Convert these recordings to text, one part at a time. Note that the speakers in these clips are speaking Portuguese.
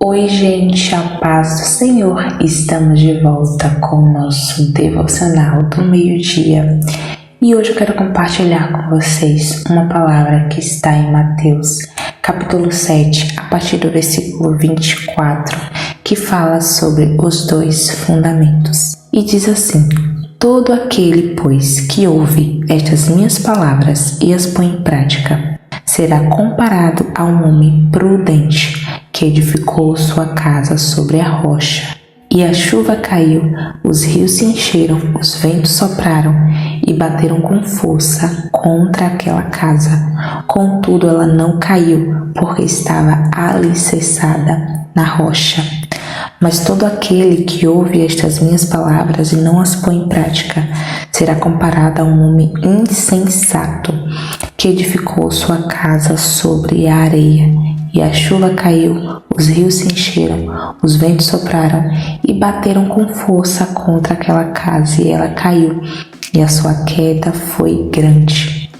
Oi, gente, a paz do Senhor. Estamos de volta com o nosso devocional do meio-dia. E hoje eu quero compartilhar com vocês uma palavra que está em Mateus, capítulo 7, a partir do versículo 24, que fala sobre os 2 fundamentos. E diz assim: todo aquele, pois, que ouve estas minhas palavras e as põe em prática, será comparado a um homem prudente que edificou sua casa sobre a rocha. E a chuva caiu, os rios se encheram, os ventos sopraram e bateram com força contra aquela casa. Contudo, ela não caiu, porque estava alicerçada na rocha. Mas todo aquele que ouve estas minhas palavras e não as põe em prática, será comparado a um homem insensato que edificou sua casa sobre a areia. E a chuva caiu, os rios se encheram, os ventos sopraram e bateram com força contra aquela casa, e ela caiu, e a sua queda foi grande.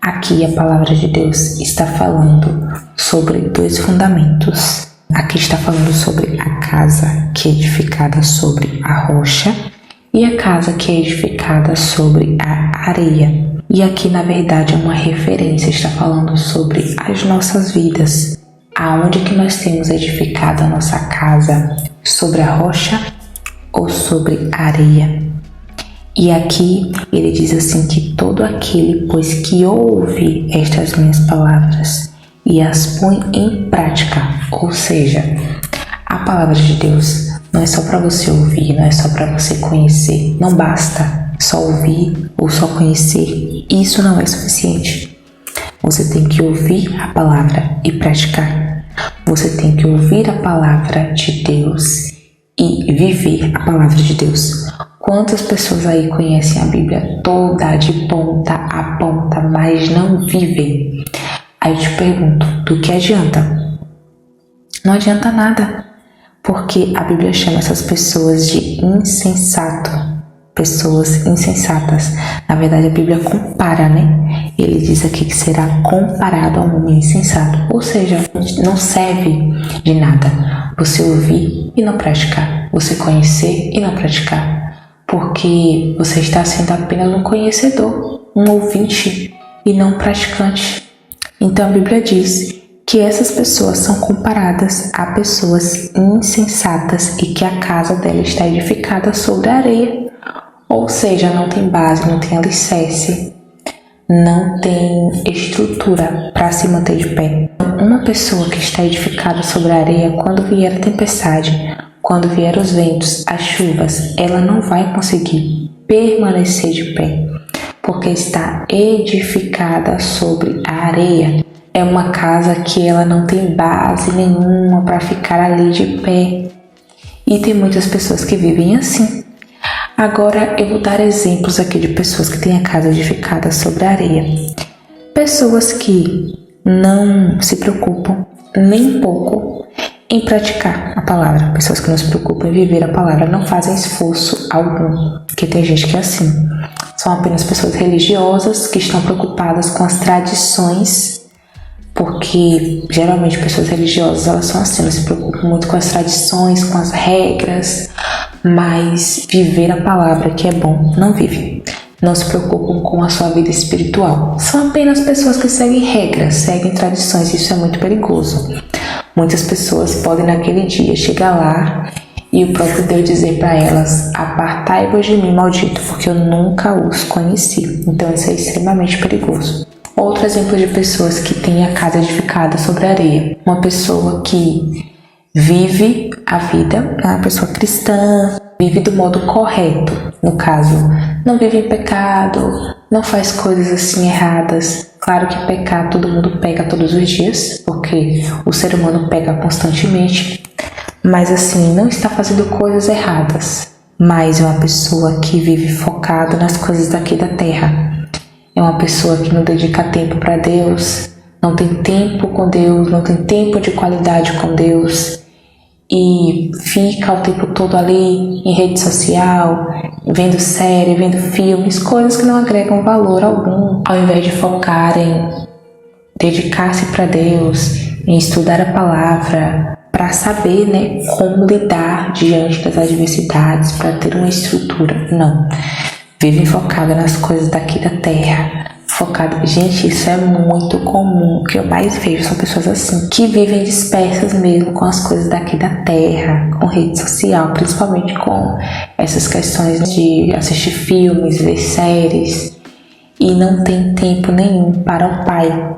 Aqui a palavra de Deus está falando sobre 2 fundamentos. Aqui está falando sobre a casa que é edificada sobre a rocha e a casa que é edificada sobre a areia. E aqui, na verdade, é uma referência, está falando sobre as nossas vidas. Aonde que nós temos edificado a nossa casa? Sobre a rocha ou sobre a areia? E aqui ele diz assim que todo aquele, pois, que ouve estas minhas palavras e as põe em prática, ou seja, a palavra de Deus não é só para você ouvir, não é só para você conhecer, não basta só ouvir ou só conhecer, isso não é suficiente. Você tem que ouvir a palavra e praticar. Você tem que ouvir a palavra de Deus e viver a palavra de Deus. Quantas pessoas aí conhecem a Bíblia toda de ponta a ponta, mas não vivem? Aí eu te pergunto, do que adianta? Não adianta nada, porque a Bíblia chama essas pessoas de insensato. Pessoas insensatas. Na verdade, a Bíblia compara, né? Ele diz aqui que será comparado a um homem insensato. Ou seja, não serve de nada você ouvir e não praticar. Você conhecer e não praticar. Porque você está sendo apenas um conhecedor, um ouvinte e não um praticante. Então a Bíblia diz que essas pessoas são comparadas a pessoas insensatas e que a casa dela está edificada sobre a areia. Ou seja, não tem base, não tem alicerce, não tem estrutura para se manter de pé. Uma pessoa que está edificada sobre a areia, quando vier a tempestade, quando vier os ventos, as chuvas, ela não vai conseguir permanecer de pé, porque está edificada sobre a areia. É uma casa que ela não tem base nenhuma para ficar ali de pé. E tem muitas pessoas que vivem assim. Agora eu vou dar exemplos aqui de pessoas que têm a casa edificada sobre a areia. Pessoas que não se preocupam nem pouco em praticar a palavra. Pessoas que não se preocupam em viver a palavra, não fazem esforço algum. Porque tem gente que é assim. São apenas pessoas religiosas que estão preocupadas com as tradições. Porque geralmente pessoas religiosas, elas são assim, elas se preocupam muito com as tradições, com as regras, mas viver a palavra, que é bom, não vivem. Não se preocupam com a sua vida espiritual. São apenas pessoas que seguem regras, seguem tradições, isso é muito perigoso. Muitas pessoas podem naquele dia chegar lá e o próprio Deus dizer para elas: apartai-vos de mim, maldito, porque eu nunca os conheci. Então isso é extremamente perigoso. Outro exemplo de pessoas que têm a casa edificada sobre a areia. Uma pessoa que vive a vida, uma pessoa cristã, vive do modo correto. No caso, não vive em pecado, não faz coisas assim erradas. Claro que pecar todo mundo peca todos os dias, porque o ser humano peca constantemente. Mas assim, não está fazendo coisas erradas. Mas é uma pessoa que vive focada nas coisas daqui da terra. É uma pessoa que não dedica tempo para Deus, não tem tempo com Deus, não tem tempo de qualidade com Deus e fica o tempo todo ali em rede social, vendo série, vendo filmes, coisas que não agregam valor algum, ao invés de focar em dedicar-se para Deus, em estudar a palavra, para saber, né, como lidar diante das adversidades, para ter uma estrutura. Não. Vivem focada nas coisas daqui da terra. Focada. Gente, isso é muito comum. O que eu mais vejo são pessoas assim, que vivem dispersas mesmo com as coisas daqui da terra, com rede social, principalmente com essas questões de assistir filmes, ver séries, e não tem tempo nenhum para o Pai.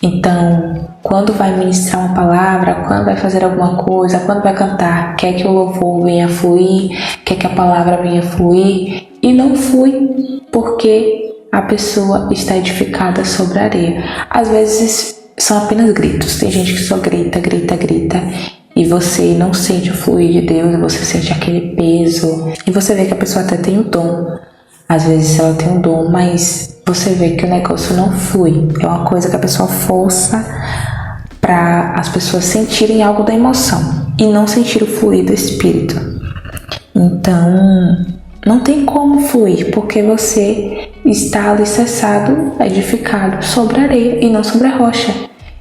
Então, quando vai ministrar uma palavra, quando vai fazer alguma coisa, quando vai cantar, quer que o louvor venha fluir, quer que a palavra venha fluir, e não flui, porque a pessoa está edificada sobre a areia. Às vezes são apenas gritos. Tem gente que só grita, grita, grita, e você não sente o fluir de Deus, você sente aquele peso, e você vê que a pessoa até tem o dom. Às vezes ela tem um dom, mas você vê que o negócio não flui. É uma coisa que a pessoa força para as pessoas sentirem algo da emoção e não sentir o fluir do Espírito. Então, não tem como fluir, porque você está alicerçado, edificado sobre a areia e não sobre a rocha.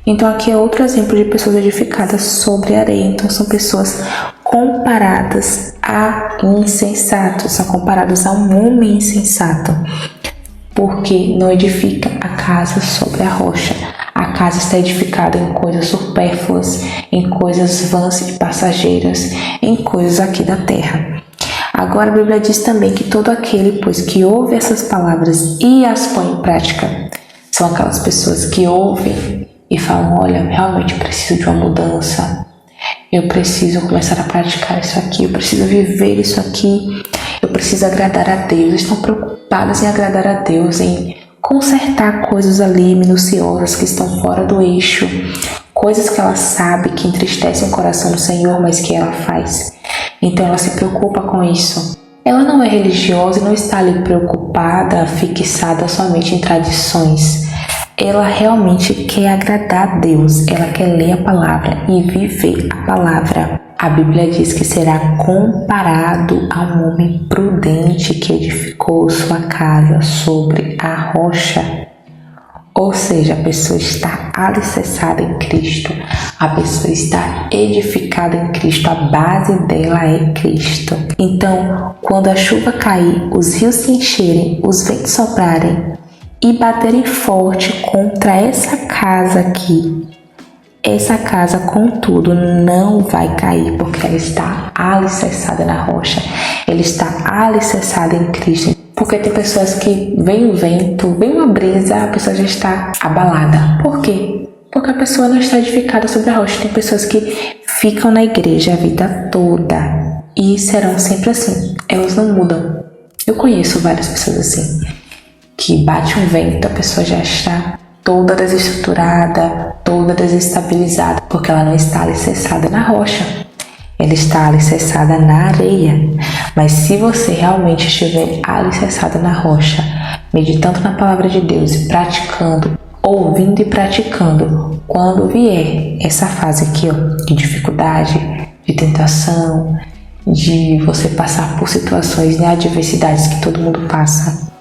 Então aqui é outro exemplo de pessoas edificadas sobre a areia. Então são pessoas comparadas a insensatos, são comparadas a um homem insensato, porque não edifica a casa sobre a rocha. A casa está edificada em coisas supérfluas, em coisas vãs e passageiras, em coisas aqui da terra. Agora a Bíblia diz também que todo aquele, pois, que ouve essas palavras e as põe em prática, são aquelas pessoas que ouvem e falam, olha, realmente preciso de uma mudança, eu preciso começar a praticar isso aqui, eu preciso viver isso aqui, eu preciso agradar a Deus. Estão preocupadas em agradar a Deus, em consertar coisas ali minuciosas que estão fora do eixo, coisas que ela sabe que entristecem o coração do Senhor, mas que ela faz. Então ela se preocupa com isso. Ela não é religiosa e não está ali preocupada, fixada somente em tradições. Ela realmente quer agradar a Deus, ela quer ler a palavra e viver a palavra. A Bíblia diz que será comparado a um homem prudente que edificou sua casa sobre a rocha. Ou seja, a pessoa está alicerçada em Cristo, a pessoa está edificada em Cristo, a base dela é Cristo. Então, quando a chuva cair, os rios se encherem, os ventos soprarem e baterem forte contra essa casa aqui, essa casa, contudo, não vai cair, porque ela está alicerçada na rocha, ela está alicerçada em Cristo. Porque tem pessoas que vem o vento, vem uma brisa, a pessoa já está abalada. Por quê? Porque a pessoa não está edificada sobre a rocha. Tem pessoas que ficam na igreja a vida toda e serão sempre assim. Elas não mudam. Eu conheço várias pessoas assim, que bate um vento, a pessoa já está toda desestruturada, toda desestabilizada, porque ela não está alicerçada na rocha. Ela está alicerçada na areia. Mas se você realmente estiver alicerçada na rocha, meditando na palavra de Deus e praticando, ouvindo e praticando, quando vier essa fase aqui, ó, de dificuldade, de tentação, de você passar por situações de adversidades que todo mundo passa,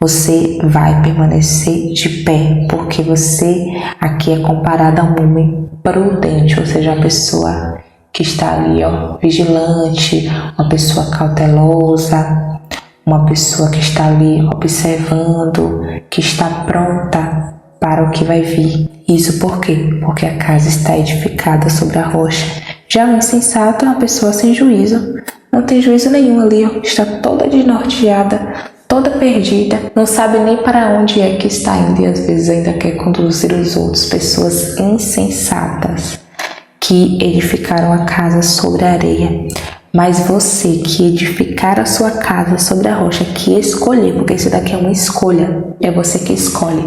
você vai permanecer de pé, porque você aqui é comparado a um homem prudente, ou seja, uma pessoa que está ali, ó, vigilante, uma pessoa cautelosa, uma pessoa que está ali observando, que está pronta para o que vai vir. Isso por quê? Porque a casa está edificada sobre a rocha. Já o insensato é uma pessoa sem juízo, não tem juízo nenhum ali, ó, está toda desnorteada, toda perdida, não sabe nem para onde é que está indo e às vezes ainda quer conduzir os outros. Pessoas insensatas que edificaram a casa sobre a areia. Mas você que edificar a sua casa sobre a rocha, que escolher, porque isso daqui é uma escolha, é você que escolhe.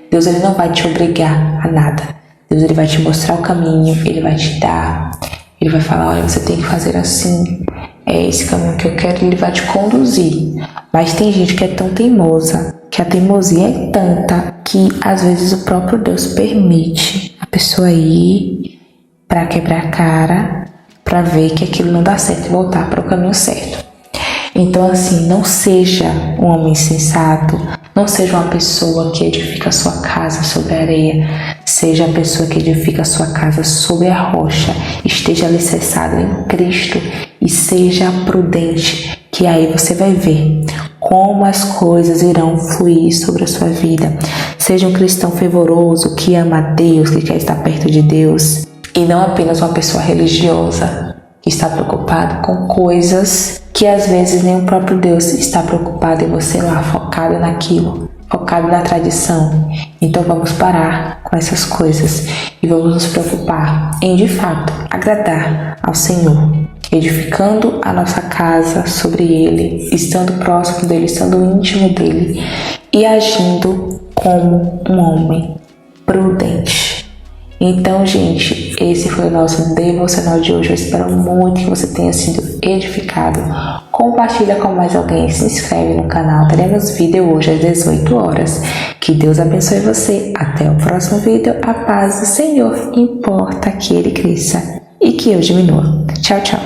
Deus, ele não vai te obrigar a nada. Deus, ele vai te mostrar o caminho, ele vai te dar, ele vai falar, olha, você tem que fazer assim, é esse caminho que eu quero, ele vai te conduzir. Mas tem gente que é tão teimosa, que a teimosia é tanta, que às vezes o próprio Deus permite a pessoa ir para quebrar a cara, para ver que aquilo não dá certo e voltar para o caminho certo. Então, assim, não seja um homem sensato, não seja uma pessoa que edifica a sua casa sobre a areia. Seja a pessoa que edifica a sua casa sobre a rocha, esteja alicerçado em Cristo e seja prudente, que aí você vai ver como as coisas irão fluir sobre a sua vida. Seja um cristão fervoroso que ama a Deus, que quer estar perto de Deus, e não apenas uma pessoa religiosa que está preocupado com coisas que às vezes nem o próprio Deus está preocupado, e você lá focado naquilo, focado na tradição. Então vamos parar com essas coisas e vamos nos preocupar em de fato agradar ao Senhor, edificando a nossa casa sobre Ele, estando próximo dEle, estando íntimo dEle e agindo como um homem prudente. Então, gente, esse foi o nosso devocional de hoje. Eu espero muito que você tenha sido edificado. Compartilha com mais alguém, se inscreve no canal. Teremos vídeo hoje às 18 horas. Que Deus abençoe você. Até o próximo vídeo. A paz do Senhor importa que Ele cresça e que eu diminua. Tchau, tchau.